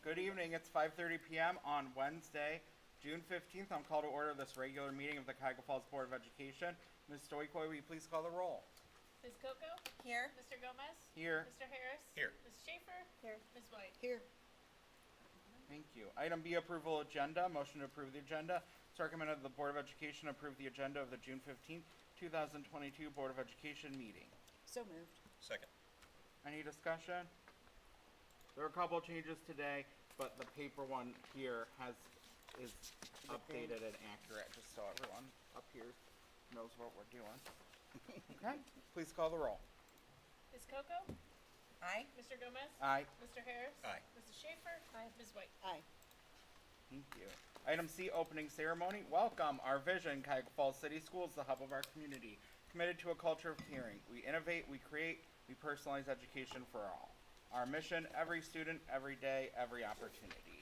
Good evening. It's 5:30 p.m. on Wednesday, June 15th. I'm called to order this regular meeting of the Cuyahoga Falls Board of Education. Ms. Stoikoi, will you please call the roll? Ms. Coco? Here. Mr. Gomez? Here. Mr. Harris? Here. Ms. Schaefer? Here. Ms. White? Here. Thank you. Item B, approval agenda. Motion to approve the agenda. It's recommended that the Board of Education approve the agenda of the June 15th, 2022 Board of Education meeting. So moved. Second. Any discussion? There are a couple of changes today, but the paper one here is updated and accurate, just so everyone up here knows what we're doing. Okay, please call the roll. Ms. Coco? Aye. Mr. Gomez? Aye. Mr. Harris? Aye. Mrs. Schaefer? Aye. Ms. White? Aye. Thank you. Item C, opening ceremony. Welcome. Our vision, Cuyahoga Falls City Schools, the hub of our community. Committed to a culture of caring. We innovate, we create, we personalize education for all. Our mission, every student, every day, every opportunity.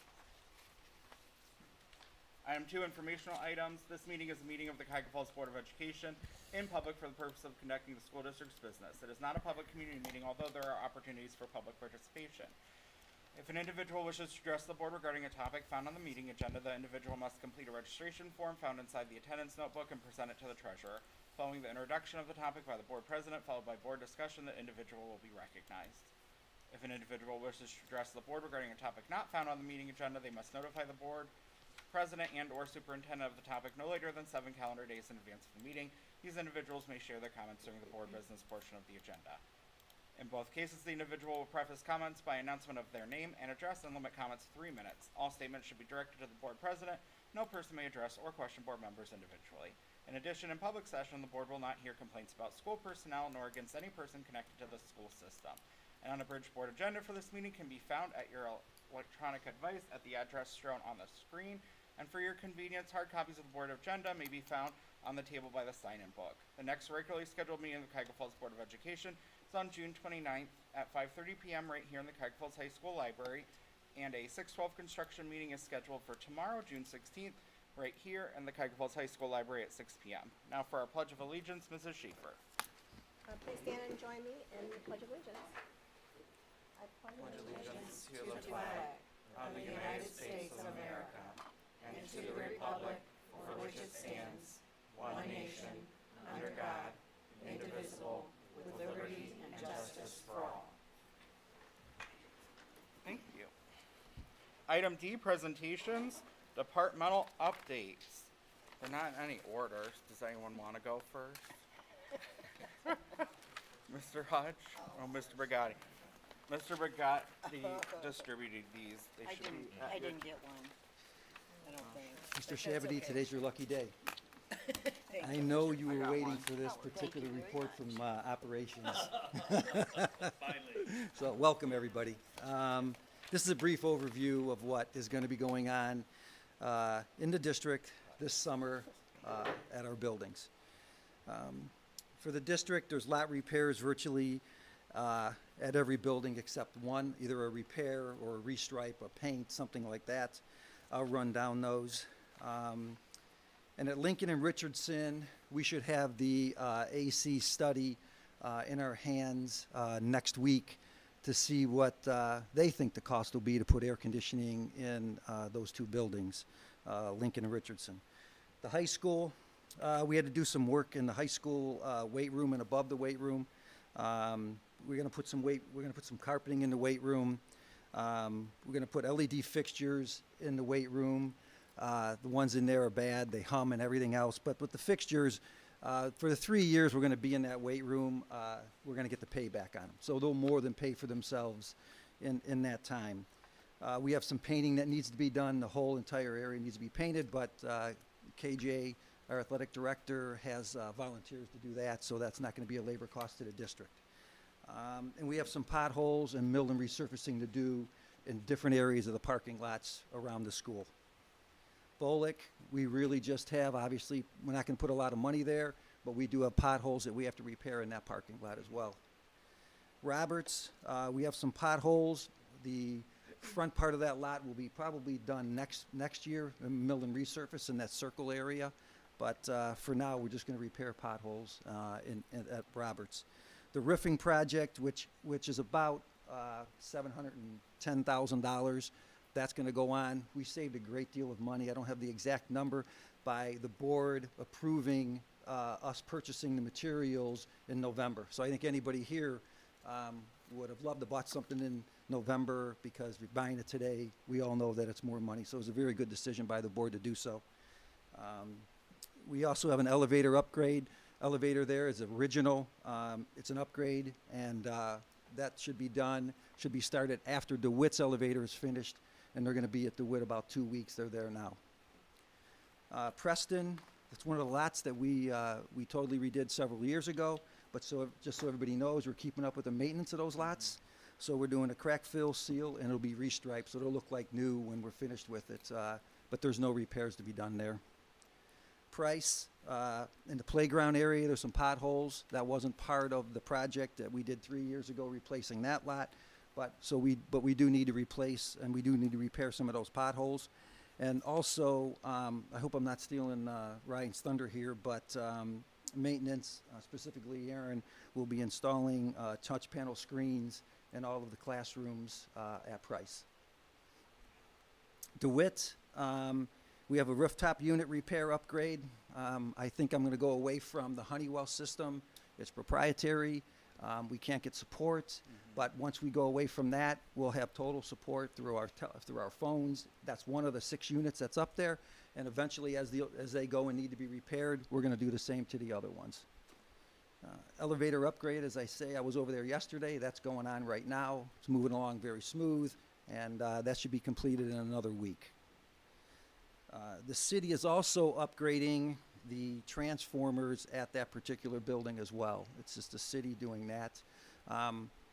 Item 2, informational items. This meeting is a meeting of the Cuyahoga Falls Board of Education in public for the purpose of conducting the school district's business. It is not a public community meeting, although there are opportunities for public participation. If an individual wishes to address the board regarding a topic found on the meeting agenda, the individual must complete a registration form found inside the attendance notebook and present it to the treasurer. Following the introduction of the topic by the board president, followed by board discussion, the individual will be recognized. If an individual wishes to address the board regarding a topic not found on the meeting agenda, they must notify the board president and or superintendent of the topic no later than 7 calendar days in advance of the meeting. These individuals may share their comments during the board business portion of the agenda. In both cases, the individual will preface comments by announcement of their name and address and limit comments to 3 minutes. All statements should be directed to the board president. No person may address or question board members individually. In addition, in public session, the board will not hear complaints about school personnel nor against any person connected to the school system. An unabridged board agenda for this meeting can be found at your electronic device at the address shown on the screen. And for your convenience, hard copies of the board agenda may be found on the table by the sign-in book. The next regularly scheduled meeting of the Cuyahoga Falls Board of Education is on June 29th at 5:30 p.m. right here in the Cuyahoga Falls High School Library. And a 612 construction meeting is scheduled for tomorrow, June 16th, right here in the Cuyahoga Falls High School Library at 6 p.m. Now for our Pledge of Allegiance, Mrs. Schaefer. Please stand and join me in the Pledge of Allegiance. I pledge Allegiance to the flag of the United States of America and to the republic for which it stands, one nation, under God, indivisible, with liberty and justice for all. Thank you. Item D, presentations, departmental updates. They're not in any order. Does anyone want to go first? Mr. Hodge? Oh, Mr. Brigatti. Mr. Brigatti distributed these. They should be at I your- didn't get one. I don't think. Mr. But that's Shabady, okay. today's your lucky day. Thank I you. know you I were got waiting one. for this Oh, thank particular you very report much. from operations. Finally. So welcome, everybody. This is a brief overview of what is going to be going on in the district this summer at our buildings. For the district, there's lot repairs virtually at every building except one, either a repair or a restripe, a paint, something like that. I'll run down those. And at Lincoln and Richardson, we should have the AC study in our hands next week to see what they think the cost will be to put air conditioning in those two buildings, Lincoln and Richardson. The high school, we had to do some work in the high school weight room and above the weight room. We're going to put some carpeting in the weight room. We're going to put LED fixtures in the weight room. The ones in there are bad, they hum and everything else. But with the fixtures, for the 3 years we're going to be in that weight room, we're going to get the payback on them. So they'll more than pay for themselves in that time. We have some painting that needs to be done. The whole entire area needs to be painted, but KJ, our athletic director, has volunteers to do that, so that's not going to be a labor cost to the district. And we have some potholes and mill and resurfacing to do in different areas of the parking lots around the school. Bolick, we really just have, obviously, we're not going to put a lot of money there, but we do have potholes that we have to repair in that parking lot as well. Roberts, we have some potholes. The front part of that lot will be probably done next year, mill and resurface in that circle area. But for now, we're just going to repair potholes at Roberts. The roofing project, which is about $710,000, that's going to go on. We saved a great deal of money. I don't have the exact number by the board approving us purchasing the materials in November. So I think anybody here would have loved to bought something in November because we're buying it today. We all know that it's more money. So it was a very good decision by the board to do so. We also have an elevator upgrade. Elevator there is original. It's an upgrade, and that should be started after DeWitt's elevator is finished, and they're going to be at DeWitt about 2 weeks. They're there now. Preston, it's one of the lots that we totally redid several years ago, but just so everybody knows, we're keeping up with the maintenance of those lots. So we're doing a crack fill, seal, and it'll be restriped, so it'll look like new when we're finished with it, but there's no repairs to be done there. Price, in the playground area, there's some potholes. That wasn't part of the project that we did 3 years ago, replacing that lot. But we do need to replace, and we do need to repair some of those potholes. And also, I hope I'm not stealing Ryan's thunder here, but maintenance, specifically Aaron, will be installing touch panel screens in all of the classrooms at Price. DeWitt, we have a rooftop unit repair upgrade. I think I'm going to go away from the Honeywell system. It's proprietary. We can't get support, but once we go away from that, we'll have total support through our phones. That's one of the 6 units that's up there, and eventually, as they go and need to be repaired, we're going to do the same to the other ones. Elevator upgrade, as I say, I was over there yesterday. That's going on right now. It's moving along very smooth, and that should be completed in another week. The city is also upgrading the transformers at that particular building as well. It's just the city doing that.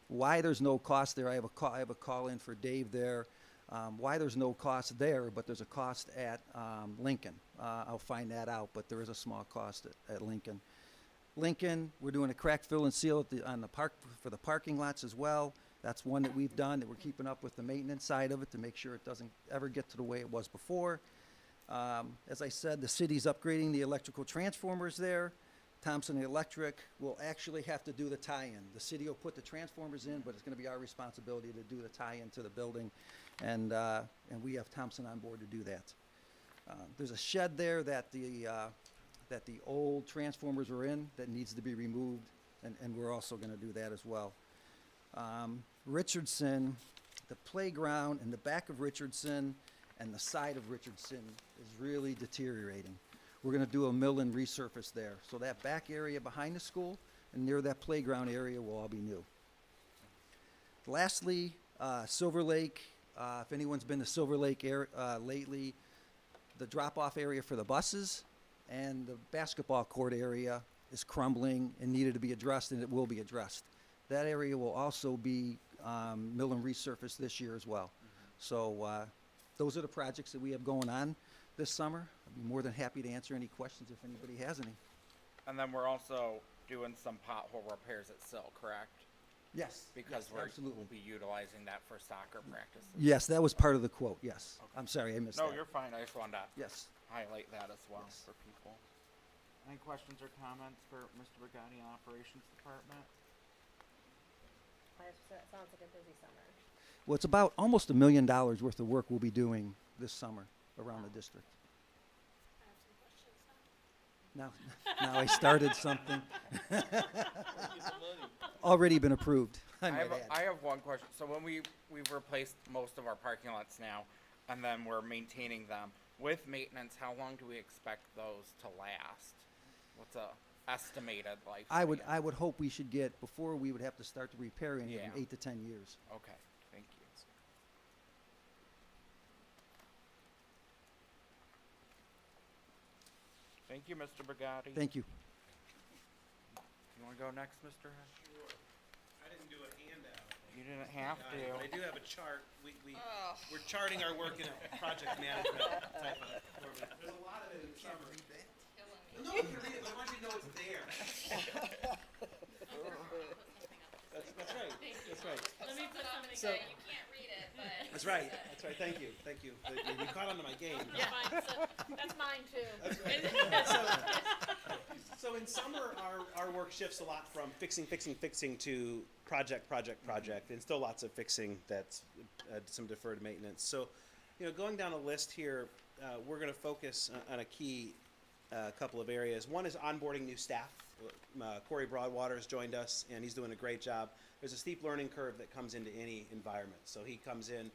Why there's no cost there, I have a call in for Dave there. Why there's no cost there, but there's a cost at Lincoln. I'll find that out, but there is a small cost at Lincoln. Lincoln, we're doing a crack fill and seal for the parking lots as well. That's one that we've done, that we're keeping up with the maintenance side of it to make sure it doesn't ever get to the way it was before. As I said, the city's upgrading the electrical transformers there. Thompson Electric will actually have to do the tie-in. The city will put the transformers in, but it's going to be our responsibility to do the tie-in to the building, and we have Thompson on board to do that. There's a shed there that the old transformers were in that needs to be removed, and we're also going to do that as well. Richardson, the playground in the back of Richardson and the side of Richardson is really deteriorating. We're going to do a mill and resurface there. So that back area behind the school and near that playground area will all be new. Lastly, Silver Lake. If anyone's been to Silver Lake lately, the drop-off area for the buses and the basketball court area is crumbling and needed to be addressed, and it will be addressed. That area will also be mill and resurfaced this year as well. So those are the projects that we have going on this summer. I'd be more than happy to answer any questions if anybody has any. And then we're also doing some pothole repairs at Sill, correct? Yes. Because yes, absolutely. we'll be utilizing that for soccer practices. Yes, that was part of the quote, yes. Okay. I'm sorry, I missed that. No, you're fine. I just wanted to yes. highlight that as well Yes. for people. Any questions or comments for Mr. Brigatti on Operations Department? That sounds like a busy summer. Well, it's about almost $1 million worth of work we'll be doing this summer around the district. Now I started something. Already been approved. I have one question. So when we've replaced most of our parking lots now, and then we're maintaining them with maintenance, how long do we expect those to last? What's a estimated life? I would hope we should get, before we would have to start the repairing in 8 to 10 years. Okay, thank you. Thank you, Mr. Brigatti. Thank you. You want to go next, Mr. Hesh? Sure. I didn't do a handout. You didn't have to. But I do have a chart. We're charting our work in a project management type of program. There's a lot of it in summer. No one can read it, but I want you to know it's there. That's right. That's right. Let me put something So- there. You can't read it, but. That's right. That's right. Thank you. Thank you. You caught on to my game. Yeah, fine. So, that's mine too. So in summer, our work shifts a lot from fixing to project, and still lots of fixing that's some deferred maintenance. So Going down a list here, we're going to focus on a key couple of areas. One is onboarding new staff. Corey Broadwater has joined us, and he's doing a great job. There's a steep learning curve that comes into any environment. So he comes in.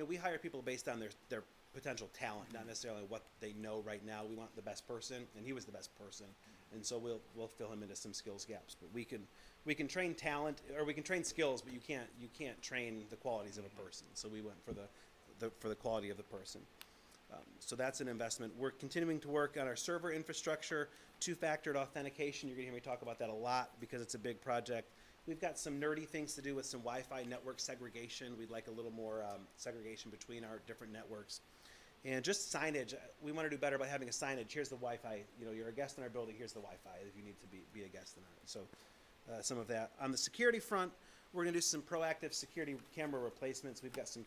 We hire people based on their potential talent, not necessarily what they know right now. We want the best person, and he was the best person, and so we'll fill him into some skills gaps. But we can train talent, or we can train skills, but you can't train the qualities of a person. So we went for the quality of the person. So that's an investment. We're continuing to work on our server infrastructure, two-factored authentication. You're going to hear me talk about that a lot because it's a big project. We've got some nerdy things to do with some Wi-Fi network segregation. We'd like a little more segregation between our different networks. And just signage. We want to do better by having a signage. Here's the Wi-Fi. You're a guest in our building. Here's the Wi-Fi if you need to be a guest in our. So some of that. On the security front, we're going to do some proactive security camera replacements. We've got some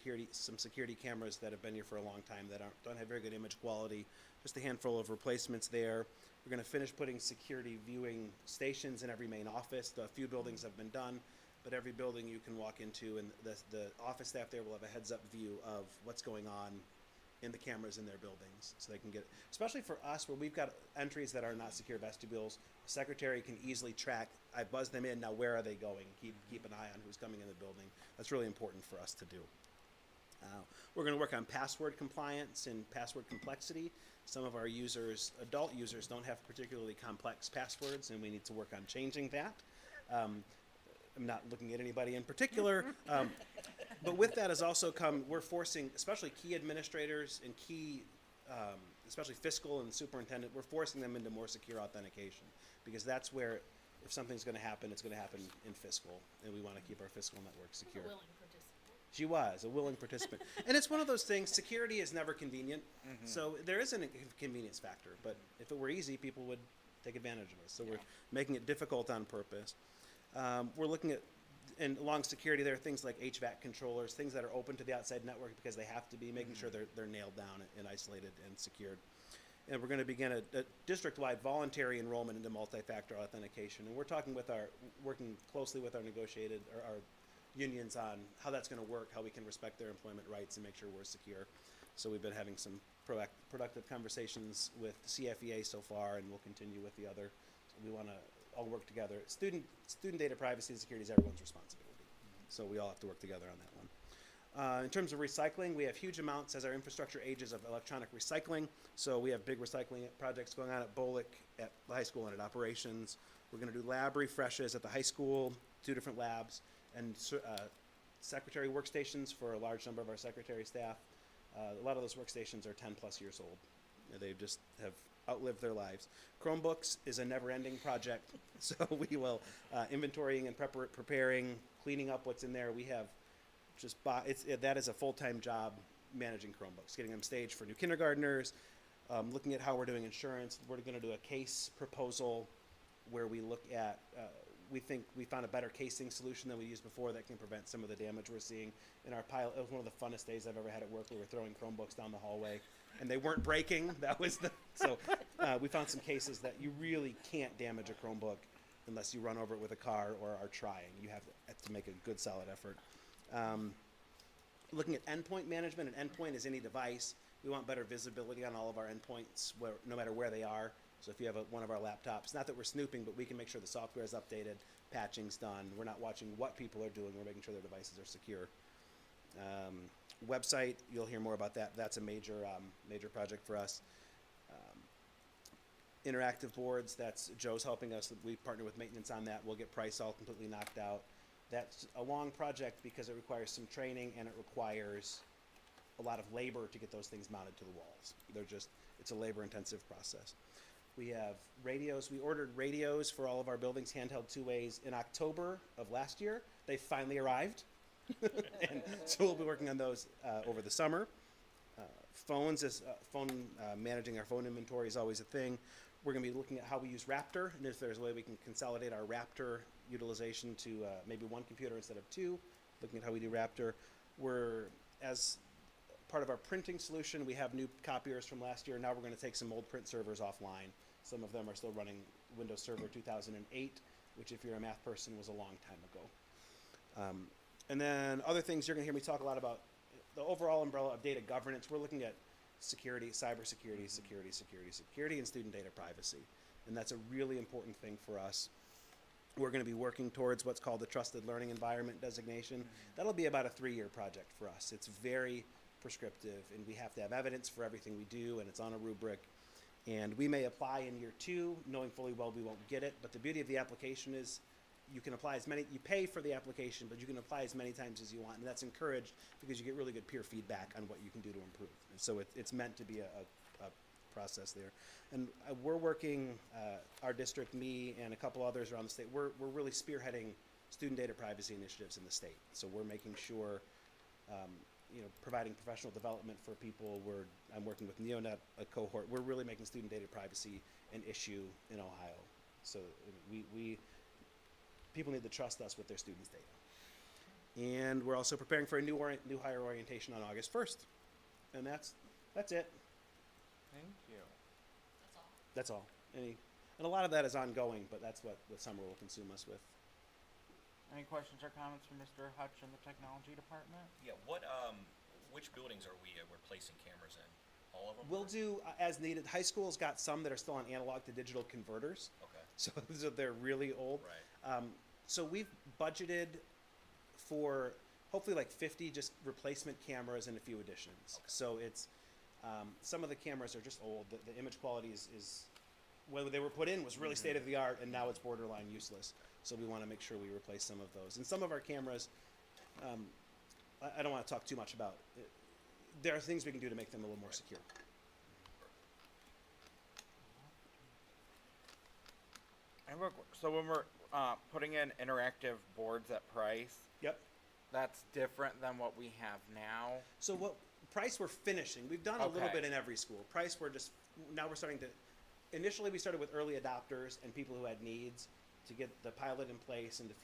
security cameras that have been here for a long time that don't have very good image quality. Just a handful of replacements there. We're going to finish putting security viewing stations in every main office. A few buildings have been done, but every building you can walk into, and the office staff there will have a heads-up view of what's going on in the cameras in their buildings, so they can get, especially for us where we've got entries that are not secure vestibules, the secretary can easily track, I buzz them in, now where are they going? Keep an eye on who's coming in the building. That's really important for us to do. We're going to work on password compliance and password complexity. Some of our users, adult users, don't have particularly complex passwords, and we need to work on changing that. I'm not looking at anybody in particular, but with that has also come, we're forcing, especially key administrators and key, especially fiscal and superintendent, we're forcing them into more secure authentication, because that's where, if something's going to happen, it's going to happen in fiscal, and we want to keep our fiscal network secure. Willing participant. She was a willing participant. And it's one of those things, security is never convenient, so there is a convenience factor, but if it were easy, people would take advantage of us, so we're making it difficult on purpose. We're looking at, and along security, there are things like HVAC controllers, things that are open to the outside network because they have to be, making sure they're nailed down and isolated and secured. And we're going to begin a district-wide voluntary enrollment into multi-factor authentication. And we're working closely with our unions on how that's going to work, how we can respect their employment rights and make sure we're secure. So we've been having some productive conversations with the CFEA so far, and we'll continue with the other. So we want to all work together. Student data privacy and security is everyone's responsibility. So we all have to work together on that one. In terms of recycling, we have huge amounts as our infrastructure ages of electronic recycling. So we have big recycling projects going on at Bolick, at the high school, and at operations. We're going to do lab refreshes at the high school, 2 different labs, and secretary workstations for a large number of our secretary staff. A lot of those workstations are 10 plus years old. They just have outlived their lives. Chromebooks is a never-ending project, so we will inventorying and preparing, cleaning up what's in there. We have just that is a full-time job, managing Chromebooks, getting them staged for new kindergartners, looking at how we're doing insurance. We're going to do a case proposal where we look at, we think we found a better casing solution than we used before that can prevent some of the damage we're seeing in our pilot. It was one of the funnest days I've ever had at work. We were throwing Chromebooks down the hallway, and they weren't breaking. That was so we found some cases that you really can't damage a Chromebook unless you run over it with a car or are trying. You have to make a good, solid effort. Looking at endpoint management, an endpoint is any device. We want better visibility on all of our endpoints, no matter where they are. So if you have one of our laptops, not that we're snooping, but we can make sure the software is updated, patching's done. We're not watching what people are doing. We're making sure their devices are secure. Website, you'll hear more about that. That's a major project for us. Interactive boards, that's Joe's helping us. We partner with maintenance on that. We'll get price all completely knocked out. That's a long project because it requires some training and it requires a lot of labor to get those things mounted to the walls. It's a labor-intensive process. We have radios. We ordered radios for all of our buildings, handheld 2-ways, in October of last year. They finally arrived. And so we'll be working on those over the summer. Managing our phone inventory is always a thing. We're going to be looking at how we use Raptor, and if there's a way we can consolidate our Raptor utilization to maybe 1 computer instead of 2, looking at how we do Raptor. As part of our printing solution, we have new copiers from last year. Now we're going to take some old print servers offline. Some of them are still running Windows Server 2008, which if you're a math person was a long time ago. And then other things, you're going to hear me talk a lot about the overall umbrella of data governance, we're looking at security, cybersecurity, security, and student data privacy. And that's a really important thing for us. We're going to be working towards what's called the Trusted Learning Environment designation. That'll be about a 3-year project for us. It's very prescriptive, and we have to have evidence for everything we do, and it's on a rubric. And we may apply in year 2, knowing fully well we won't get it. But the beauty of the application is you can apply you pay for the application, but you can apply as many times as you want. And that's encouraged because you get really good peer feedback on what you can do to improve. And so it's meant to be a process there. And we're working, our district, me, and a couple others around the state, we're really spearheading student data privacy initiatives in the state. So we're making sure, providing professional development for people. I'm working with Neonet, a cohort. We're really making student data privacy an issue in Ohio. So people need to trust us with their students' data. And we're also preparing for a new hire orientation on August 1st. And that's it. Thank you. That's all. That's all. And a lot of that is ongoing, but that's what the summer will consume us with. Any questions or comments from Mr. Hutch in the technology department? Yeah, which buildings are we replacing cameras in? All of them? We'll do as needed. High school's got some that are still on analog to digital converters. Okay, So they're really old. right. So we've budgeted for hopefully like 50 just replacement cameras and a few additions. Okay. So it's, some of the cameras are just old. The image quality is when they were put in was really state of the art, and now it's borderline useless. So we want to make sure we replace some of those. And some of our cameras, I don't want to talk too much about it. There are things we can do to make them a little more secure. So when we're putting in interactive boards at Price, Yep. that's different than what we have now. So what Price we're finishing. We've done a little Okay. bit in every school. Price now we're starting to. Initially we started with early adopters and people who had needs to get the pilot in place and to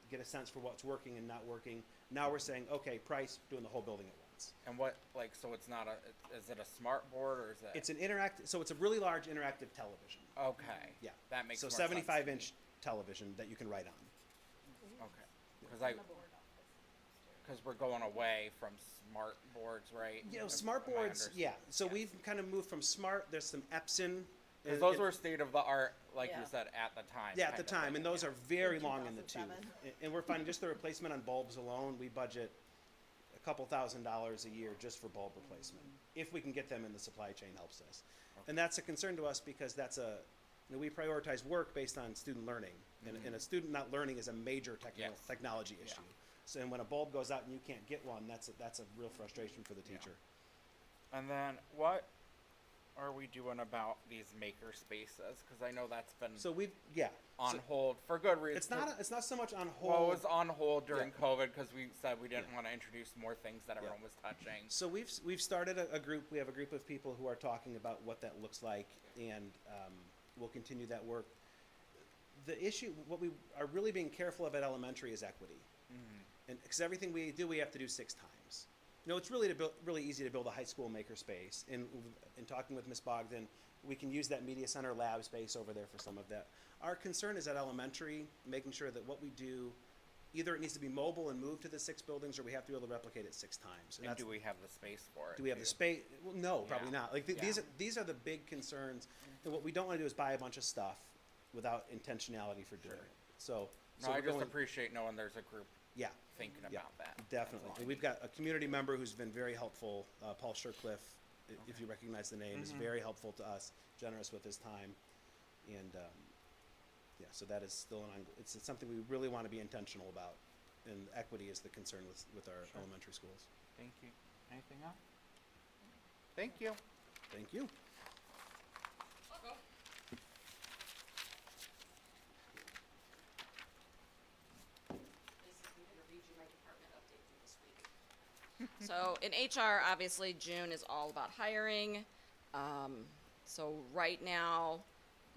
get a sense for what's working and not working. Now we're saying, okay, Price doing the whole building at once. And what, so it's not is it a smart board or is it? It's an so it's a really large interactive television. Okay. Yeah. That makes so more sense to 75-inch television that you can write on. Okay. Because we're going away from smart boards, right? Smart Am I boards, yeah. So yes. we've kind of moved from smart. There's some Epson. Because those were state of the art, like you Yeah. said, at the time. Yeah, at the kind of time, thing, and those yeah. are very long in the tooth. 2007. And we're finding just the replacement on bulbs alone, we budget a couple $1,000s a year just for bulb replacement. If we can get them, and the supply chain helps us. And that's a concern to us because we prioritize work based on student learning. And a student not learning is a major Yes. technology Yeah. issue. So and when a bulb goes out and you can't get one, that's a real frustration for the teacher. And then what are we doing about these maker spaces? Because I know that's been So on so hold for good reason. it's not so much on hold. Well, it was on hold during Yeah. COVID because we said we didn't want to introduce more things that everyone was touching. So we've started a group. We have a group of people who are talking about what that looks like, and we'll continue that work. The issue, what we are really being careful of at elementary is equity, and because everything we do, we have to do 6 times. It's really easy to build a high school makerspace. And in talking with Ms. Bogdan, we can use that media center lab space over there for some of that. Our concern is at elementary, making sure that what we do, either it needs to be mobile and moved to the 6 buildings, or we have to be able to replicate it 6 times. And do we have the space for it? Do we have too? the space? Well, no, probably Yeah. not. Like Yeah. these are the big concerns. And what we don't want to do is buy a bunch of stuff without intentionality for doing it. So No, I we're just going- appreciate knowing there's a group yeah, thinking yeah, about that. That's definitely. all I And we've need. got a community member who's been very helpful, Paul Shercliffe, if you recognize the name, is very helpful to us, generous with his time, and so that is still it's something we really want to be intentional about, and equity is the concern with our elementary schools. Thank you. Anything else? Thank you. Thank you. So in HR, obviously, June is all about hiring. So right now,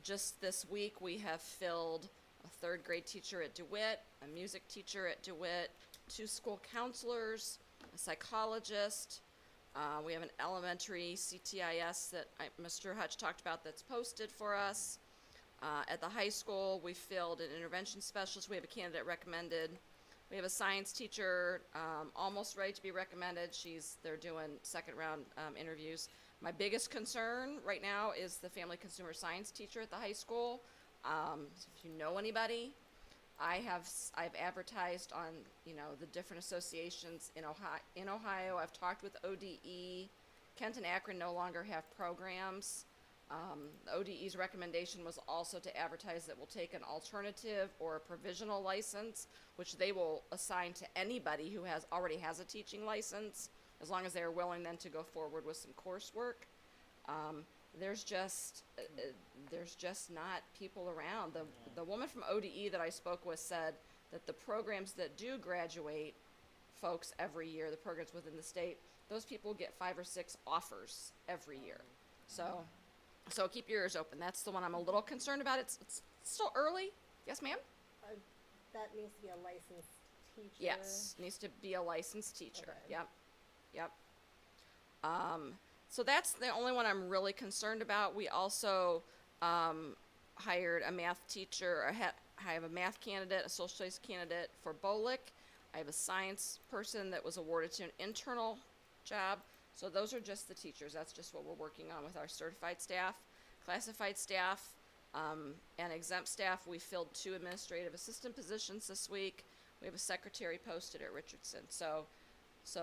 just this week, we have filled a 3rd grade teacher at DeWitt, a music teacher at DeWitt, 2 school counselors, a psychologist. We have an elementary CTIS that Mr. Hutch talked about that's posted for us. At the high school, we filled an intervention specialist. We have a candidate recommended. We have a science teacher, almost ready to be recommended. They're doing second round interviews. My biggest concern right now is the family consumer science teacher at the high school. So if you know anybody, I've advertised on, the different associations in Ohio. I've talked with ODE. Kent and Akron no longer have programs. The ODE's recommendation was also to advertise that we'll take an alternative or a provisional license, which they will assign to anybody who already has a teaching license, as long as they are willing then to go forward with some coursework. There's just not people around. The woman from ODE that I spoke with said that the programs that do graduate folks every year, the programs within the state, those people get 5 or 6 offers every year. So keep your ears open. That's the one I'm a little concerned about. It's still early. Yes, ma'am? That needs to be a licensed teacher. Yes, needs to be a licensed teacher. Okay. Yep. So that's the only one I'm really concerned about. We also hired a math teacher. I have a math candidate, a social studies candidate for BOLIC. I have a science person that was awarded to an internal job. So those are just the teachers. That's just what we're working on with our certified staff. Classified staff and exempt staff, we filled 2 administrative assistant positions this week. We have a secretary posted at Richardson. So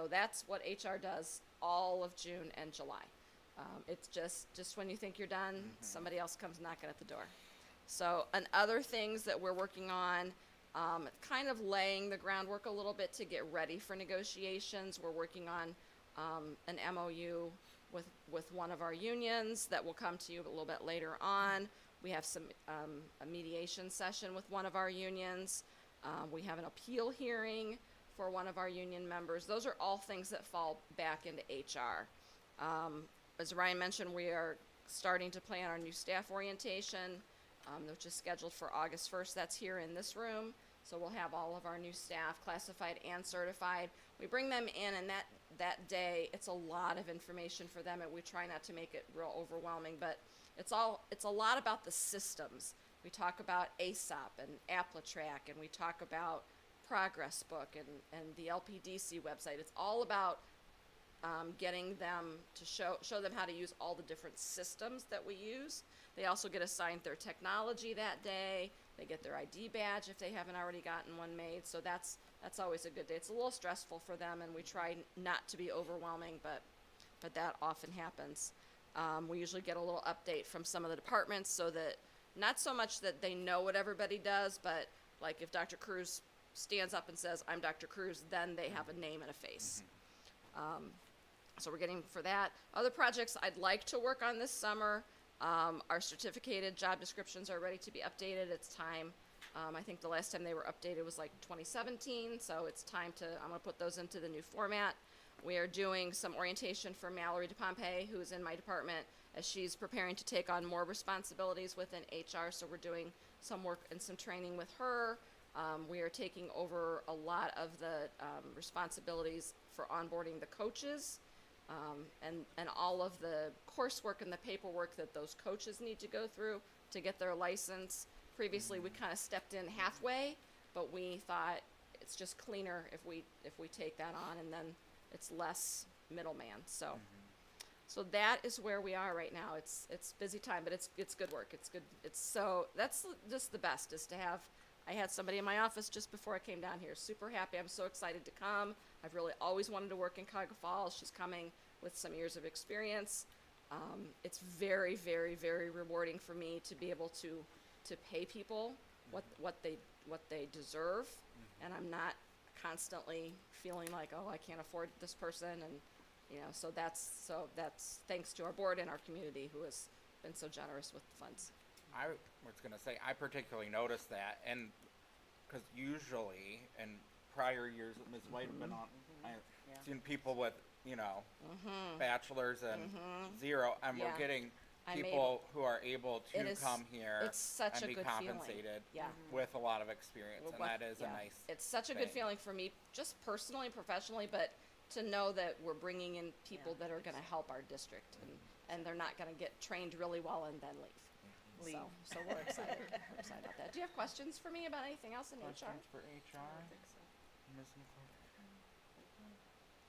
that's what HR does all of June and July. It's just when you think you're done, somebody else comes knocking at the door. So, and other things that we're working on, kind of laying the groundwork a little bit to get ready for negotiations. We're working on an MOU with one of our unions that will come to you a little bit later on. We have a mediation session with one of our unions. We have an appeal hearing for one of our union members. Those are all things that fall back into HR. As Ryan mentioned, we are starting to plan our new staff orientation, which is scheduled for August 1st. That's here in this room. So we'll have all of our new staff, classified and certified. We bring them in, and that day, it's a lot of information for them, and we try not to make it real overwhelming, but it's a lot about the systems. We talk about ASAP and AppleTrack, and we talk about Progress Book and the LPDC website. It's all about getting them to show them how to use all the different systems that we use. They also get assigned their technology that day. They get their ID badge if they haven't already gotten one made. So that's always a good day. It's a little stressful for them, and we try not to be overwhelming, but that often happens. We usually get a little update from some of the departments, so that not so much that they know what everybody does, but like if Dr. Cruz stands up and says, "I'm Dr. Cruz," then they have a name and a face. So we're getting for that. Other projects I'd like to work on this summer. Our certificated job descriptions are ready to be updated. It's time. I think the last time they were updated was like 2017, so it's time I'm going to put those into the new format. We are doing some orientation for Mallory DePompe, who's in my department, as she's preparing to take on more responsibilities within HR, so we're doing some work and some training with her. We are taking over a lot of the responsibilities for onboarding the coaches. And all of the coursework and the paperwork that those coaches need to go through to get their license. Previously, we kind of stepped in halfway, but we thought it's just cleaner if we take that on, and then it's less middleman. So that is where we are right now. It's busy time, but it's good work. It's good. That's just the best is to have. I had somebody in my office just before I came down here. Super happy. I'm so excited to come. I've really always wanted to work in Cuyahoga Falls. She's coming with some years of experience. It's very, very, very rewarding for me to be able to pay people what they deserve, and I'm not constantly feeling like, oh, I can't afford this person, and so that's thanks to our board and our community who has been so generous with the funds. I was going to say, I particularly noticed that, and because usually in prior years, Ms. White have been on, I've seen people with, bachelors and 0, and Yeah. we're getting I'm people who are able to It is- come here it's such and a be good feeling. compensated Yeah. with a lot of experience, Well, and what- that is a yeah. nice It's such a good thing. feeling for me, just personally and professionally, but to know that we're bringing in people that are going to help our district, and they're not going to get trained really well and then leave. So we're excited. We're excited about that. Do you have questions for me about anything else in HR? Questions for HR? Ms. McCord?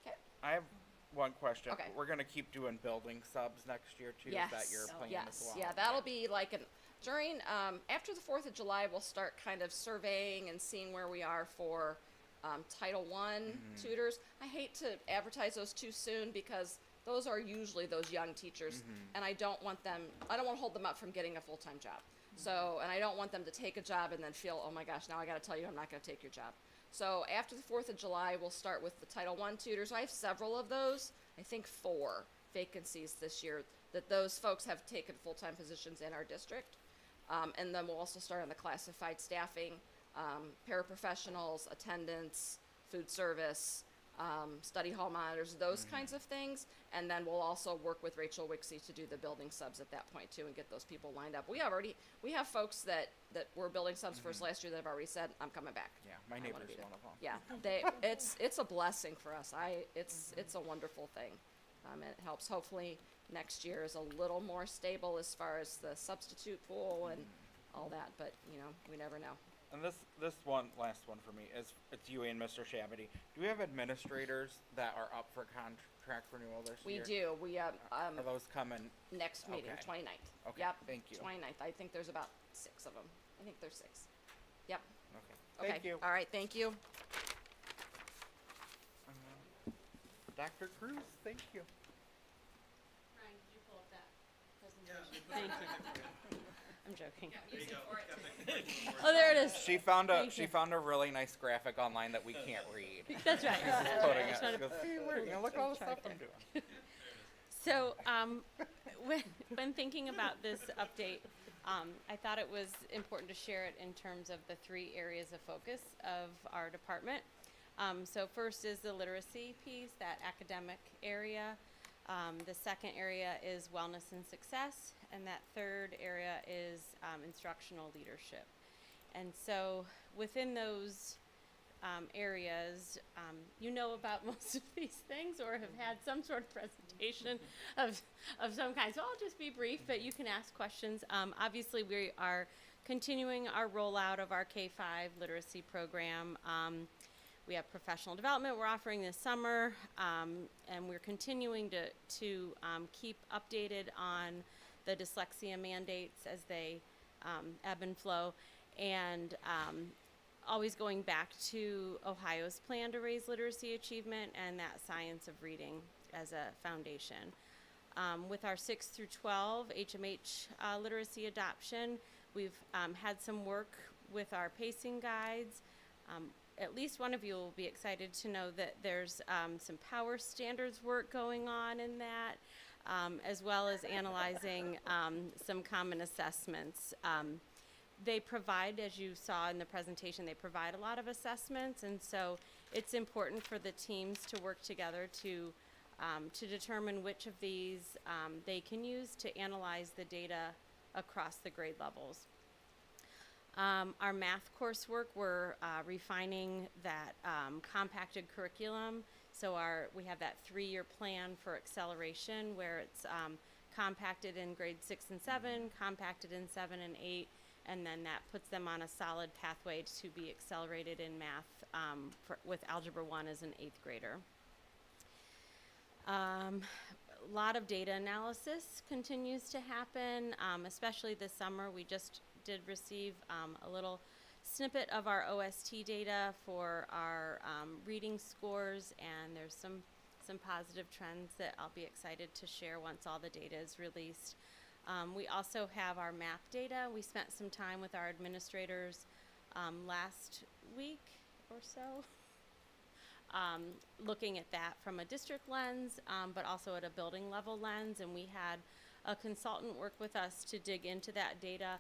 'Kay. I have one question. Okay. We're gonna keep doing building subs next year too. Is that your plan as yes, well? yeah, that'll be like during, after the 4th of July, we'll start kind of surveying and seeing where we are for, Title I tutors. I hate to advertise those too soon because those are usually those young teachers, and I don't want to hold them up from getting a full-time job. So, and I don't want them to take a job and then feel, oh my gosh, now I gotta tell you I'm not gonna take your job. So after the 4th of July, we'll start with the Title I tutors. I have several of those, I think 4 vacancies this year, that those folks have taken full-time positions in our district. And then we'll also start on the classified staffing, paraprofessionals, attendants, food service, study hall monitors, those kinds of things. And then we'll also work with Rachel Wixie to do the building subs at that point too and get those people lined up. We have folks that were building subs for us last year that have already said, I'm coming back. Yeah, my I wanna neighbor's be there. one of them. Yeah, it's a blessing for us. It's a wonderful thing. It helps. Hopefully next year is a little more stable as far as the substitute pool and all that, but we never know. And this last one for me is, it's you and Mr. Shabady. Do we have administrators that are up for contract renewal this We year? do. We Are those coming? next meeting, Okay. 29th. Okay, Yep. thank you. 29th. I think there's about 6 of them. I think there's 6. Yep. Okay. Thank you. All right. Thank you. Dr. Cruz, thank you. Ryan, did you pull up that presentation? Thank you. I'm joking. Oh, there it is. She found Thank you. a really nice graphic online that we can't read. That's right. That's Putting right. I it, just wanted she goes, "See, look at all the stuff I'm doing." So, when thinking about this update, I thought it was important to share it in terms of the 3 areas of focus of our department. So first is the literacy piece, that academic area. The second area is wellness and success, and that third area is instructional leadership. And so within those areas, you know about most of these things or have had some sort of presentation of some kind. So I'll just be brief, but you can ask questions. Obviously, we are continuing our rollout of our K-5 literacy program. We have professional development we're offering this summer, and we're continuing to keep updated on the dyslexia mandates as they ebb and flow, and always going back to Ohio's plan to raise literacy achievement and that science of reading as a foundation. With our 6 through 12 HMH literacy adoption, we've had some work with our pacing guides. At least one of you will be excited to know that there's some power standards work going on in that, as well as analyzing some common assessments. They provide, as you saw in the presentation, they provide a lot of assessments, and so it's important for the teams to work together to determine which of these they can use to analyze the data across the grade levels. Our math coursework, we're refining that compacted curriculum. So we have that 3-year plan for acceleration where it's compacted in grades 6 and 7, compacted in 7 and 8, and then that puts them on a solid pathway to be accelerated in math with Algebra 1 as an 8th grader. A lot of data analysis continues to happen, especially this summer. We just did receive a little snippet of our OST data for our reading scores, and there's some positive trends that I'll be excited to share once all the data is released. We also have our math data. We spent some time with our administrators last week or so looking at that from a district lens, but also at a building level lens, and we had a consultant work with us to dig into that data.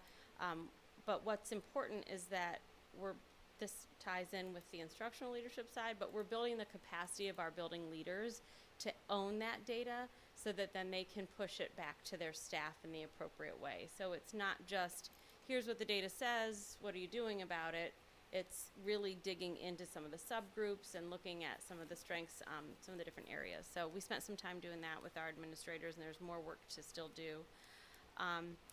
But what's important is that this ties in with the instructional leadership side, but we're building the capacity of our building leaders to own that data so that then they can push it back to their staff in the appropriate way. So it's not just, here's what the data says, what are you doing about it? It's really digging into some of the subgroups and looking at some of the strengths, some of the different areas. So we spent some time doing that with our administrators, and there's more work to still do.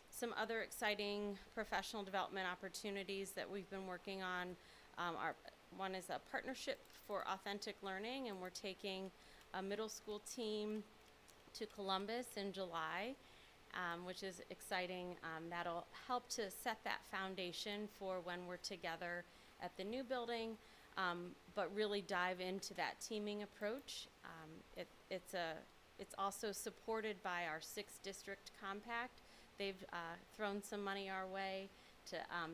Some other exciting professional development opportunities that we've been working on are One is a partnership for authentic learning, and we're taking a middle school team to Columbus in July, which is exciting. That'll help to set that foundation for when we're together at the new building, but really dive into that teaming approach. It's also supported by our 6-district compact. They've thrown some money our way.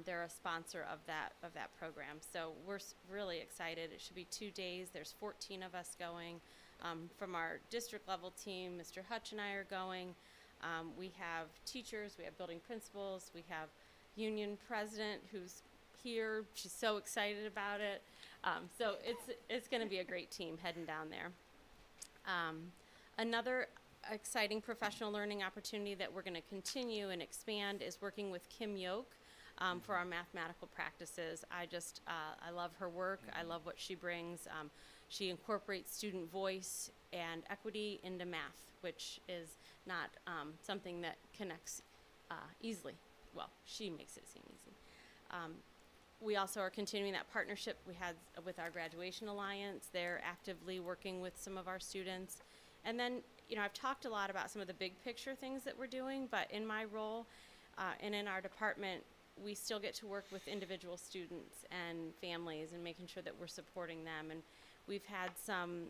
They're a sponsor of that program. So we're really excited. It should be 2 days. There's 14 of us going. From our district level team, Mr. Hutch and I are going. We have teachers, we have building principals, we have union president who's here. She's so excited about it. So it's going to be a great team heading down there. Another exciting professional learning opportunity that we're going to continue and expand is working with Kim Yoke for our mathematical practices. I love her work. I love what she brings. She incorporates student voice and equity into math, which is not something that connects easily. Well, she makes it seem easy. We also are continuing that partnership we had with our Graduation Alliance. They're actively working with some of our students. And then, I've talked a lot about some of the big picture things that we're doing, but in my role and in our department, we still get to work with individual students and families and making sure that we're supporting them. And we've had some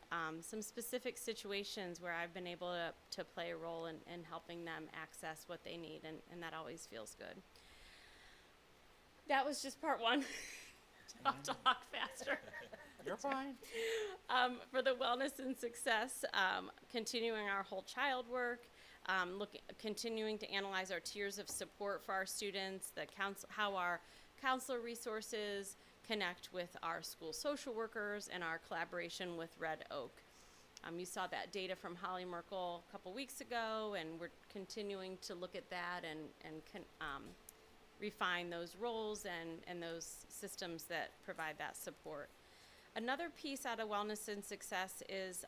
specific situations where I've been able to play a role in helping them access what they need, and that always feels good. That was just part one. I'll talk faster. You're fine. For the wellness and success, continuing our whole child work, continuing to analyze our tiers of support for our students, how our counselor resources connect with our school social workers, and our collaboration with Red Oak. You saw that data from Holly Merkel a couple weeks ago, and we're continuing to look at that and refine those roles and those systems that provide that support. Another piece out of wellness and success is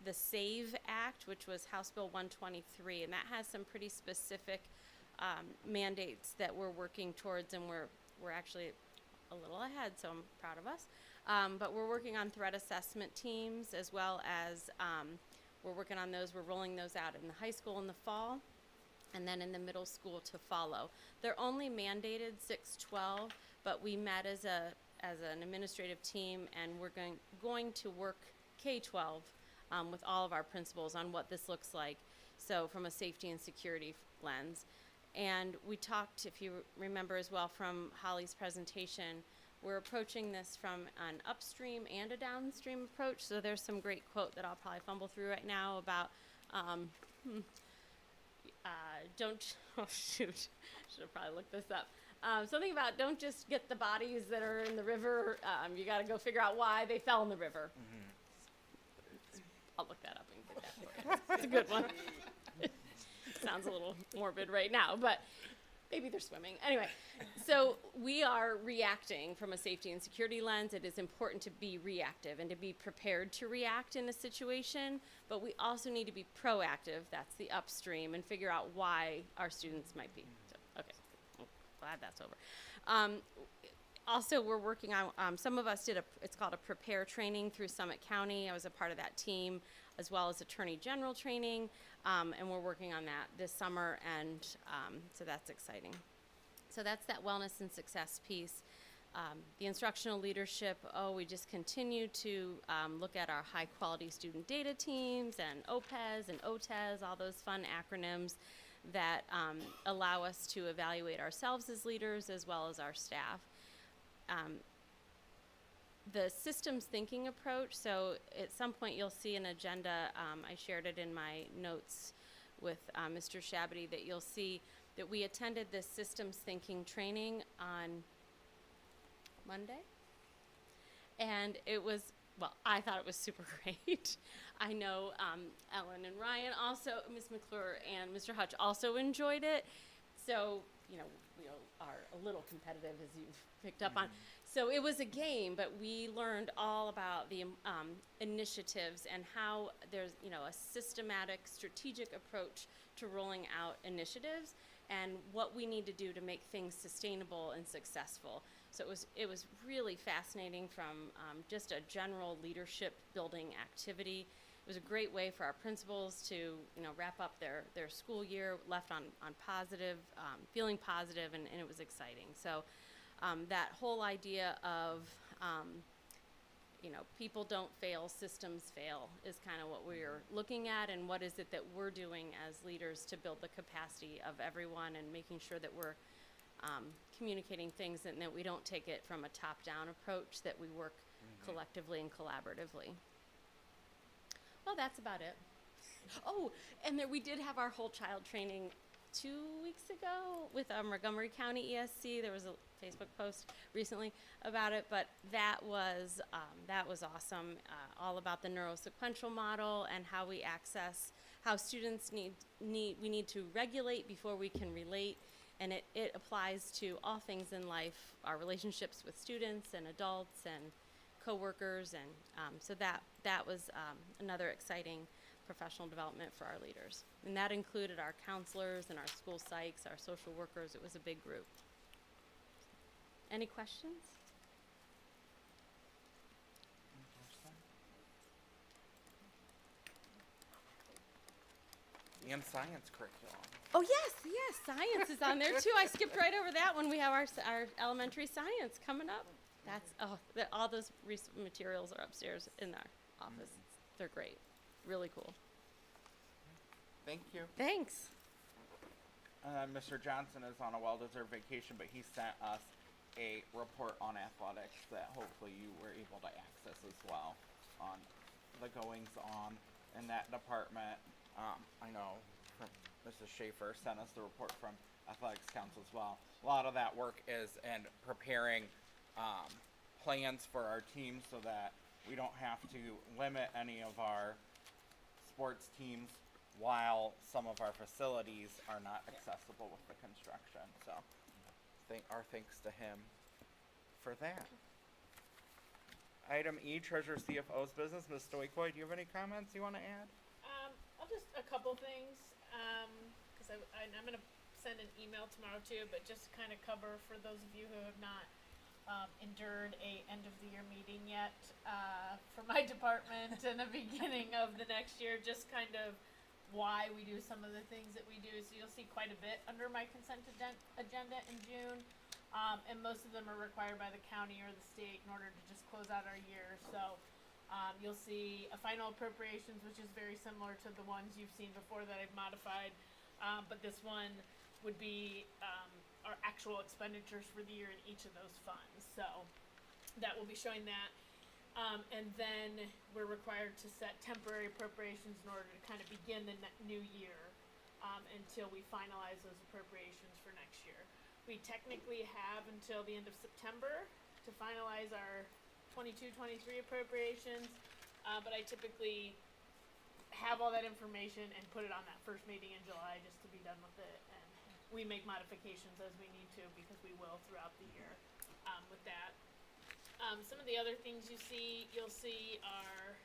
the SAVE Act, which was House Bill 123, and that has some pretty specific mandates that we're working towards, and we're actually a little ahead, so I'm proud of us. But we're working on threat assessment teams, as well as we're working on those. We're rolling those out in the high school in the fall, and then in the middle school to follow. They're only mandated 6-12, but we met as an administrative team, and we're going to work K-12 with all of our principals on what this looks like, so from a safety and security lens. And we talked, if you remember as well from Holly's presentation, we're approaching this from an upstream and a downstream approach. So there's some great quote that I'll probably fumble through right now about should have probably looked this up. Something about don't just get the bodies that are in the river. You got to go figure out why they fell in the river. I'll look that up and get that for you. It's a good one. Sounds a little morbid right now, but maybe they're swimming. Anyway, so we are reacting from a safety and security lens. It is important to be reactive and to be prepared to react in a situation, but we also need to be proactive, that's the upstream, and figure out why our students might be. So, okay, I'm glad that's over. Also, we're working on, some of us did it's called a prepare training through Summit County. I was a part of that team, as well as Attorney General training, and we're working on that this summer, and so that's exciting. So that's that wellness and success piece. The instructional leadership, we just continue to look at our high quality student data teams and OPES and OTES, all those fun acronyms that allow us to evaluate ourselves as leaders as well as our staff. The systems thinking approach, so at some point you'll see an agenda, I shared it in my notes with Mr. Shabady, that you'll see that we attended this systems thinking training on Monday, and it was, well, I thought it was super great. I know Ellen and Ryan also, Ms. McClure and Mr. Hutch also enjoyed it, so, we are a little competitive, as you've picked up on. So it was a game, but we learned all about the initiatives and how there's, a systematic, strategic approach to rolling out initiatives and what we need to do to make things sustainable and successful. So it was really fascinating from just a general leadership building activity. It was a great way for our principals to, wrap up their school year, left on positive, feeling positive, and it was exciting. So that whole idea of, people don't fail, systems fail is kind of what we're looking at, and what is it that we're doing as leaders to build the capacity of everyone and making sure that we're communicating things and that we don't take it from a top-down approach, that we work collectively and collaboratively. Well, that's about it. Oh, and we did have our whole child training 2 weeks ago with Montgomery County ESC. There was a Facebook post recently about it, but that was awesome. All about the neurosequential model and how we access, how students we need to regulate before we can relate. And it applies to all things in life, our relationships with students and adults and coworkers, and so that was another exciting professional development for our leaders. And that included our counselors and our school psychs, our social workers. It was a big group. Any questions? And science curriculum. Oh yes, science is on there too. I skipped right over that one. We have our elementary science coming up. That's all those materials are upstairs in our office. They're great, really cool. Thank you. Thanks. Mr. Johnson is on a well-deserved vacation, but he sent us a report on athletics that hopefully you were able to access as well on the goings on in that department. I know from Mrs. Schaefer sent us the report from Athletics Council as well. A lot of that work is in preparing plans for our team so that we don't have to limit any of our sports teams while some of our facilities are not accessible with the construction. So our thanks to him for that. Item E, Treasurer CFO's business. Ms. Stoikoi, do you have any comments you want to add? I'll just a couple things, because I'm going to send an email tomorrow too, but just to kind of cover for those of you who have not endured a end of the year meeting yet for my department and the beginning of the next year, just kind of why we do some of the things that we do. So you'll see quite a bit under my consent agenda in June, and most of them are required by the county or the state in order to just close out our year. So you'll see a final appropriations, which is very similar to the ones you've seen before that I've modified, but this one would be our actual expenditures for the year in each of those funds. So that will be showing that. And then we're required to set temporary appropriations in order to kind of begin the new year until we finalize those appropriations for next year. We technically have until the end of September to finalize our 22-23 appropriations, but I typically have all that information and put it on that first meeting in July just to be done with it, and we make modifications as we need to because we will throughout the year with that. Some of the other things you'll see are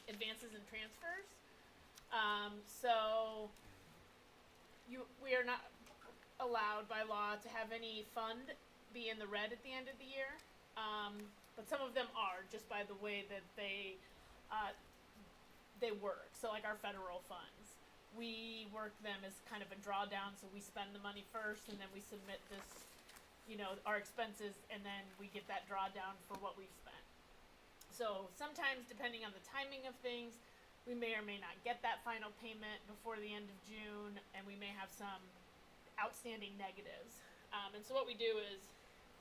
advances and transfers. So we are not allowed by law to have any fund be in the red at the end of the year. But some of them are just by the way that they work. So like our federal funds, we work them as kind of a drawdown. So we spend the money first, and then we submit this, our expenses, and then we get that drawdown for what we've spent. So sometimes, depending on the timing of things, we may or may not get that final payment before the end of June, and we may have some outstanding negatives. And so what we do is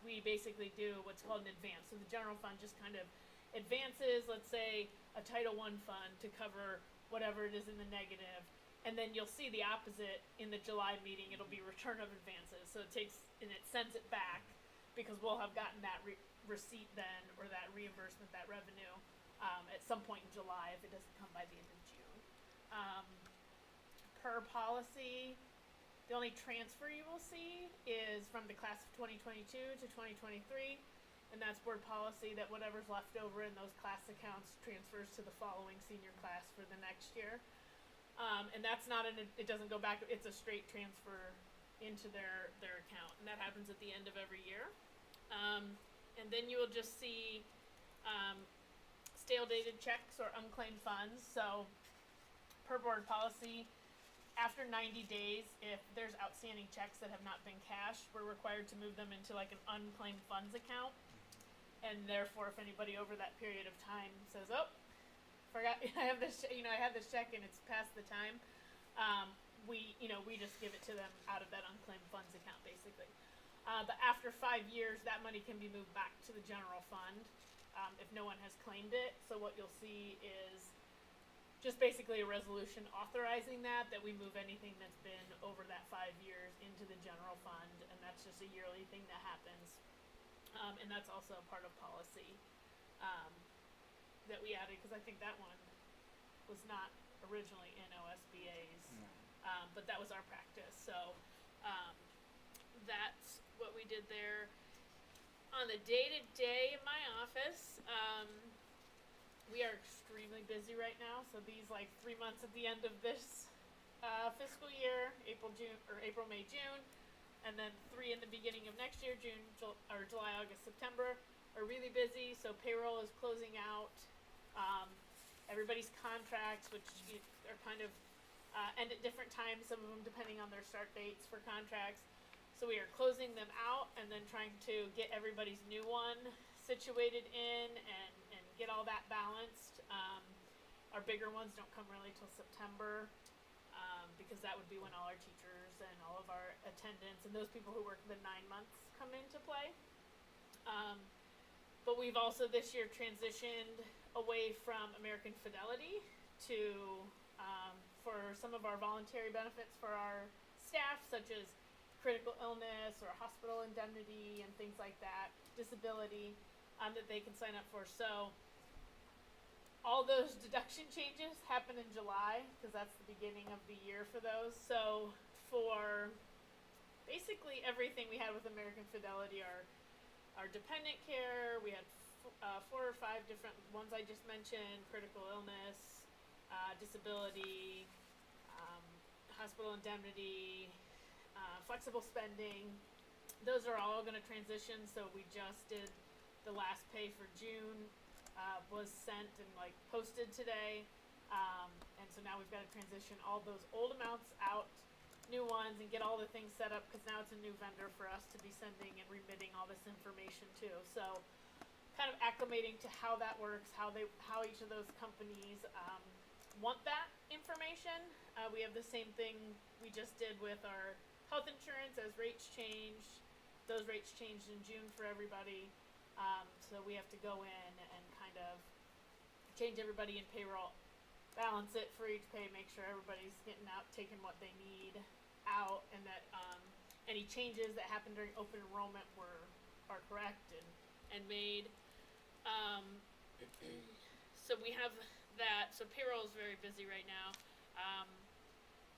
we basically do what's called an advance. So the general fund just kind of advances, let's say, a Title I fund to cover whatever it is in the negative. And then you'll see the opposite in the July meeting. It'll be return of advances. So it takes, and it sends it back because we'll have gotten that receipt then, or that reimbursement, that revenue, at some point in July if it doesn't come by the end of June. Per policy, the only transfer you will see is from the class of 2022 to 2023, and that's board policy that whatever's left over in those class accounts transfers to the following senior class for the next year. And that's not it doesn't go back, it's a straight transfer into their account, and that happens at the end of every year. And then you will just see stale dated checks or unclaimed funds. So per board policy, after 90 days, if there's outstanding checks that have not been cashed, we're required to move them into like an unclaimed funds account. And therefore, if anybody over that period of time says, "Oh, forgot I have this, I had this check and it's past the time," we just give it to them out of that unclaimed funds account, basically. But after 5 years, that money can be moved back to the general fund if no one has claimed it. So what you'll see is just basically a resolution authorizing that we move anything that's been over that 5 years into the general fund, and that's just a yearly thing that happens. And that's also a part of policy that we added, because I think that one was not originally in OSBA's, but that was our practice. So that's what we did there. On the day-to-day in my office, we are extremely busy right now. So these 3 months at the end of this fiscal year, April, May, June, and then 3 in the beginning of next year, July, August, September, are really busy. So payroll is closing out. Everybody's contracts, which are kind of end at different times, some of them depending on their start dates for contracts. So we are closing them out and then trying to get everybody's new one situated in and get all that balanced. Our bigger ones don't come really till September, because that would be when all our teachers and all of our attendants and those people who work the 9 months come into play. But we've also this year transitioned away from American Fidelity to for some of our voluntary benefits for our staff, such as critical illness or hospital indemnity and things like that, disability, that they can sign up for. So all those deduction changes happen in July, because that's the beginning of the year for those. So for basically everything we had with American Fidelity, our dependent care, we had 4 or 5 different ones I just mentioned: critical illness, disability, hospital indemnity, flexible spending. Those are all going to transition. So we just did the last pay for June, was sent and posted today, and so now we've got to transition all those old amounts out, new ones, and get all the things set up, because now it's a new vendor for us to be sending and remitting all this information to. So kind of acclimating to how that works, how each of those companies want that information. We have the same thing we just did with our health insurance. As rates changed, those rates changed in June for everybody. So we have to go in and kind of change everybody in payroll, balance it for each pay, make sure everybody's getting out, taking what they need out, and that any changes that happened during open enrollment are correct and made. So we have that. So payroll is very busy right now.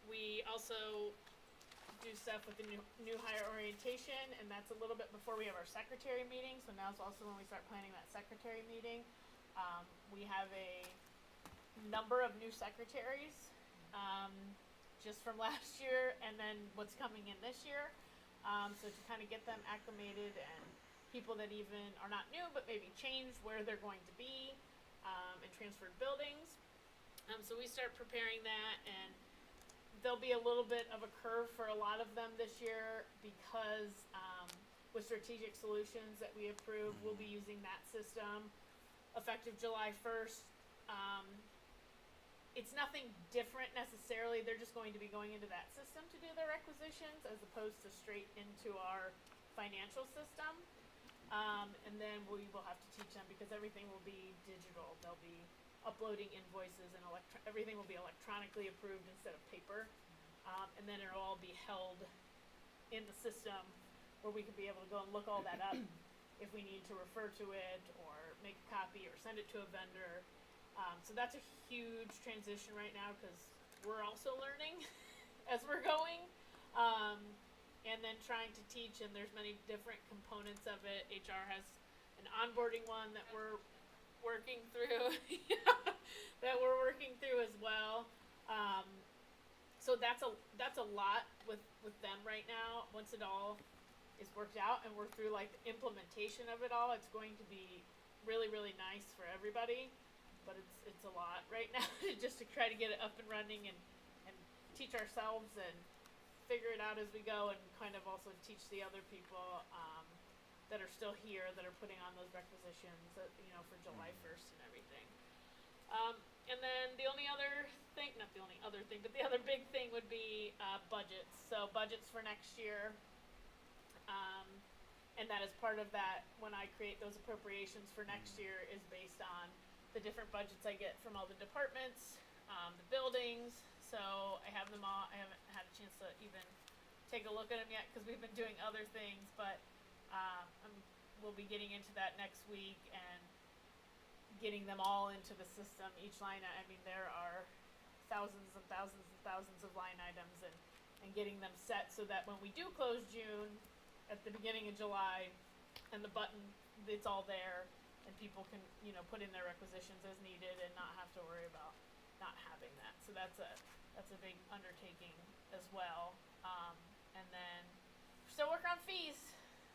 We also do stuff with the new hire orientation, and that's a little bit before we have our secretary meeting. So now's also when we start planning that secretary meeting. We have a number of new secretaries, just from last year, and then what's coming in this year. So to kind of get them acclimated, and people that even are not new but maybe changed where they're going to be, and transferred buildings. So we start preparing that, and there'll be a little bit of a curve for a lot of them this year, because with strategic solutions that we approve, we'll be using that system effective July 1st. It's nothing different necessarily. They're just going to be going into that system to do their requisitions, as opposed to straight into our financial system. And then we will have to teach them, because everything will be digital. They'll be uploading invoices, and everything will be electronically approved instead of paper. And then it'll all be held in the system, where we can be able to go and look all that up if we need to refer to it, or make a copy, or send it to a vendor. So that's a huge transition right now, because we're also learning as we're going. And then trying to teach, and there's many different components of it. HR has an onboarding one that we're working through, as well. So that's a lot with them right now. Once it all is worked out and we're through like the implementation of it all, it's going to be really, really nice for everybody. But it's a lot right now just to try to get it up and running and teach ourselves and figure it out as we go, and kind of also teach the other people that are still here that are putting on those requisitions, for July 1st and everything. And then the only other thing, not the only other thing, but the other big thing would be budgets. So budgets for next year. And that is part of that, when I create those appropriations for next year, is based on the different budgets I get from all the departments, the buildings. So I have them all. I haven't had a chance to even take a look at them yet because we've been doing other things, but we'll be getting into that next week and getting them all into the system. Each line, I mean, there are thousands and thousands and thousands of line items, and getting them set so that when we do close June, at the beginning of July, and the button, it's all there, and people can, put in their requisitions as needed and not have to worry about not having that. So that's a big undertaking as well. And then we're still working on fees,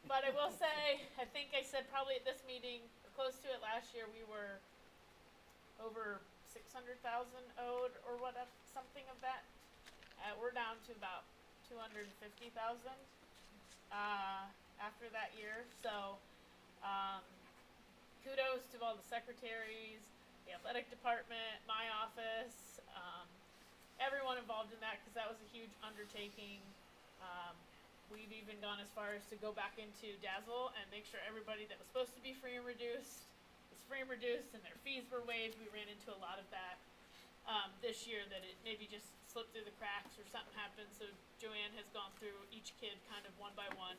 but I will say, I think I said probably at this meeting, or close to it last year, we were over 600,000 owed or whatever, something of that. We're down to about 250,000 after that year. So kudos to all the secretaries, the athletic department, my office, everyone involved in that, because that was a huge undertaking. We've even gone as far as to go back into Dazzle and make sure everybody that was supposed to be free and reduced is free and reduced, and their fees were waived. We ran into a lot of that this year, that it maybe just slipped through the cracks or something happened. So Joanne has gone through each kid kind of one by one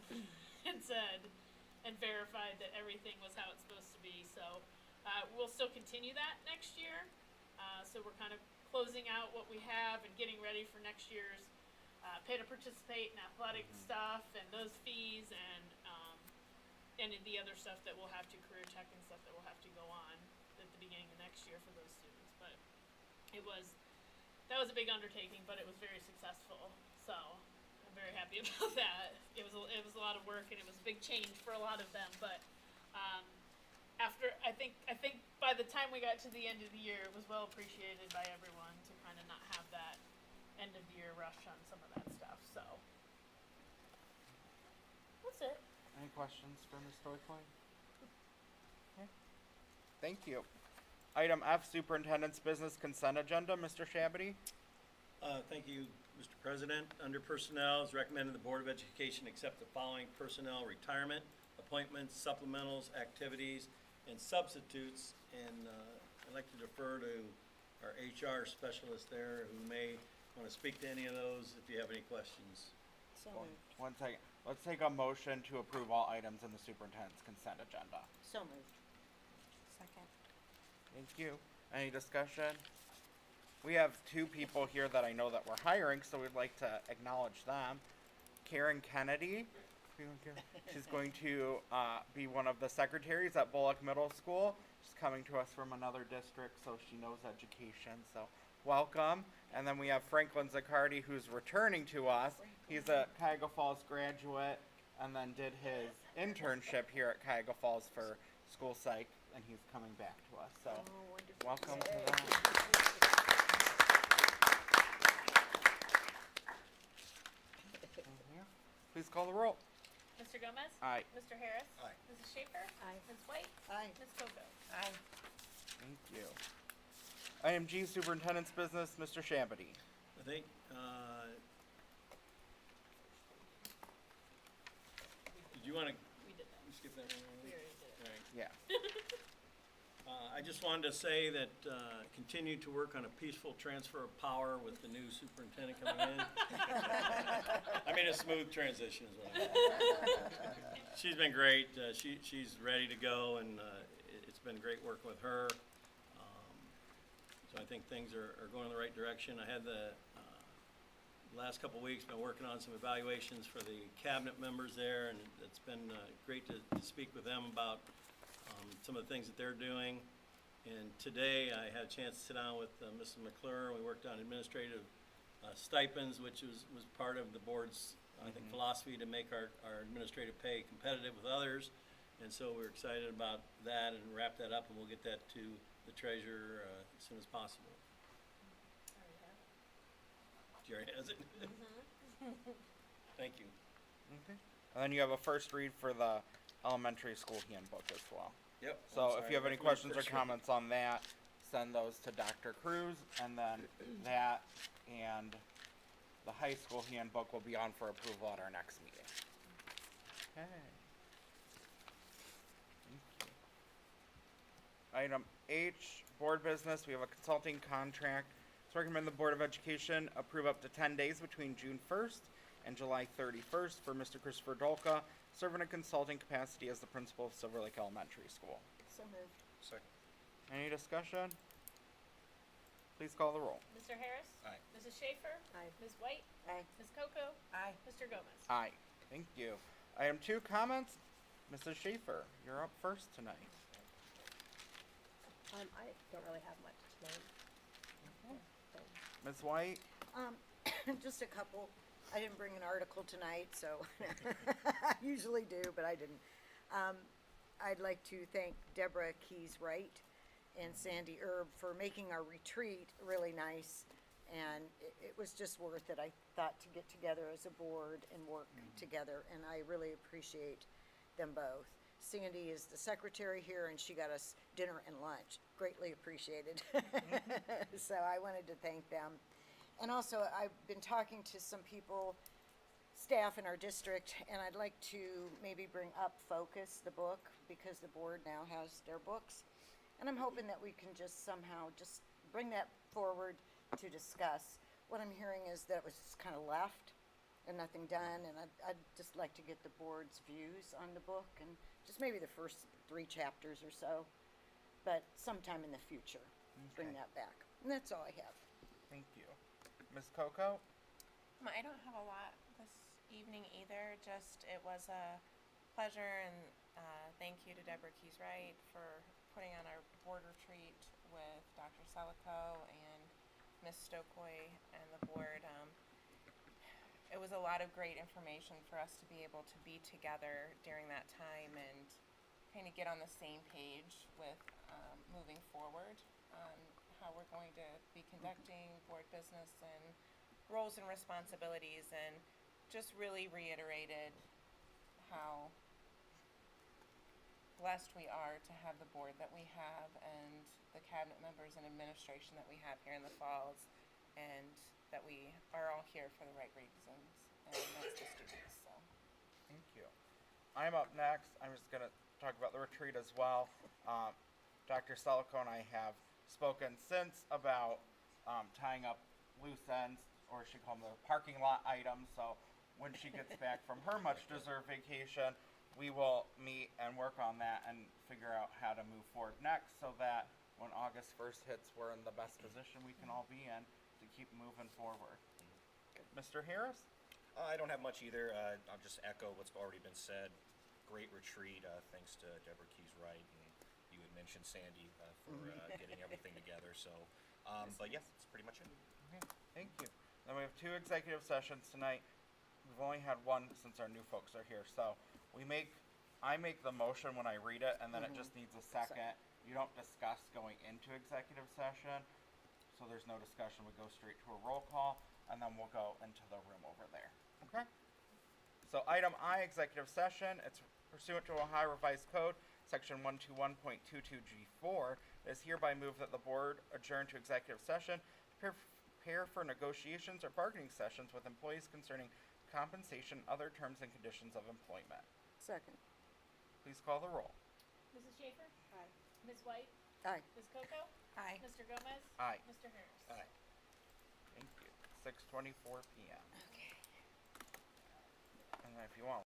and verified that everything was how it's supposed to be. So we'll still continue that next year. So we're kind of closing out what we have and getting ready for next year's pay to participate in athletic stuff and those fees, and the other stuff that we'll have to career tech and stuff that will have to go on at the beginning of next year for those students. But that was a big undertaking, but it was very successful. So I'm very happy about that. It was a lot of work, and it was a big change for a lot of them. But after I think by the time we got to the end of the year, it was well appreciated by everyone to kind of not have that end of the year rush on some of that stuff. So that's it. Any questions for Ms. Stoikling? Okay. Thank you. Item F, Superintendent's Business Consent Agenda. Mr. Shabady? Thank you, Mr. President. Under Personnel, it's recommended the Board of Education accept the following personnel retirement, appointments, supplementals, activities, and substitutes. And I'd like to defer to our HR specialist there, who may want to speak to any of those if you have any questions. So moved. One second. Let's take a motion to approve all items in the superintendent's consent agenda. So moved. Second. Thank you. Any discussion? We have two people here that I know that we're hiring, so we'd like to acknowledge them. Karen Kennedy, she's going to be one of the secretaries at Bullock Middle School. She's coming to us from another district, so she knows education, so welcome. And then we have Franklin Zaccardi, who's returning to us. He's a Cuyahoga Falls graduate and then did his internship here at Cuyahoga Falls for school psych, and he's coming back to us. So welcome to that. Please call the roll. Mr. Gomez? Aye. Mr. Harris? Aye. Mrs. Schaefer? Aye. Ms. White? Aye. Ms. Coco? Aye. Thank you. Item G, Superintendent's Business, Mr. Shabady. I think, did you want to We did that. skip that one? We already did it. All right. Yeah. I just wanted to say that continue to work on a peaceful transfer of power with the new superintendent coming in. I mean, a smooth transition is what I mean. She's been great. She's ready to go, and it's been great working with her. So I think things are going in the right direction. I had the last couple of weeks been working on some evaluations for the cabinet members there, and it's been great to speak with them about some of the things that they're doing. And today I had a chance to sit down with Mrs. McClure. We worked on administrative stipends, which was part of the board's I think, philosophy to make our administrative pay competitive with others. And so we're excited about that and wrap that up, and we'll get that to the treasurer as soon as possible. Jerry has it. Thank you. Okay. And then you have a first read for the elementary school handbook as well. Yep. So if you have any questions or comments on that, send those to Dr. Cruz, and then that and the high school handbook will be on for approval at our next meeting. Okay. Thank you. Item H, board business, we have a consulting contract. So recommend the Board of Education approve up to 10 days between June 1st and July 31st for Mr. Christopher Dolka, serve in a consulting capacity as the principal of Silver Lake Elementary School. So moved. Second. Any discussion? Please call the roll. Mr. Harris? Aye. Mrs. Schaefer? Aye. Ms. White? Aye. Ms. Coco? Aye. Mr. Gomez? Aye. Thank you. Item 2, comments. Mrs. Schaefer, you're up first tonight. I don't really have much tonight. Ms. White? Just a couple. I didn't bring an article tonight, so I usually do, but I didn't. I'd like to thank Deborah Keys-Wright and Sandy Erb for making our retreat really nice. And it was just worth it, I thought, to get together as a board and work together, and I really appreciate them both. Sandy is the secretary here, and she got us dinner and lunch. Greatly appreciated. So I wanted to thank them. And also, I've been talking to some people, staff in our district, and I'd like to maybe bring up Focus, the book, because the board now has their books. And I'm hoping that we can just somehow just bring that forward to discuss. What I'm hearing is that it was just kind of left and nothing done, and I'd just like to get the board's views on the book, and just maybe the first 3 chapters or so, but sometime in the future, bring Okay. that back. And that's all I have. Thank you. Ms. Coco? I don't have a lot this evening either, just it was a pleasure, and thank you to Deborah Keys-Wright for putting on our board retreat with Dr. Selico and Ms. Stokoy and the board. It was a lot of great information for us to be able to be together during that time and kind of get on the same page with moving forward on how we're going to be conducting board business and roles and responsibilities, and just really reiterated how blessed we are to have the board that we have and the cabinet members and administration that we have here in the Falls, and that we are all here for the right reasons, and that's the students, so. Thank you. I'm up next. I'm just going to talk about the retreat as well. Dr. Selico and I have spoken since about tying up loose ends, or she called them the parking lot items. So when she gets back from her much-deserved vacation, we will meet and work on that and figure out how to move forward next, so that when August 1st hits, we're in the best position we can all be in to keep moving forward. Mr. Harris? I don't have much either. I'll just echo what's already been said. Great retreat, thanks to Deborah Keys-Wright, and you had mentioned Sandy for getting everything together. So, but yeah, that's pretty much it. Okay, thank you. Then we have 2 executive sessions tonight. We've only had one since our new folks are here. So I make the motion when I read it, and then it just needs a second. You don't discuss going into executive session, so there's no discussion. We go straight to a roll call, and then we'll go into the room over there. Okay? So item I, executive session. It's pursuant to Ohio Revised Code, section 121.22G4. It is hereby moved that the board adjourn to executive session to prepare for negotiations or bargaining sessions with employees concerning compensation, other terms and conditions of employment. Second. Please call the roll. Mrs. Schaefer? Aye. Ms. White? Aye. Ms. Coco? Aye. Mr. Gomez? Aye. Mr. Harris? Aye. Thank you. 6:24 p.m. Okay. And then if you want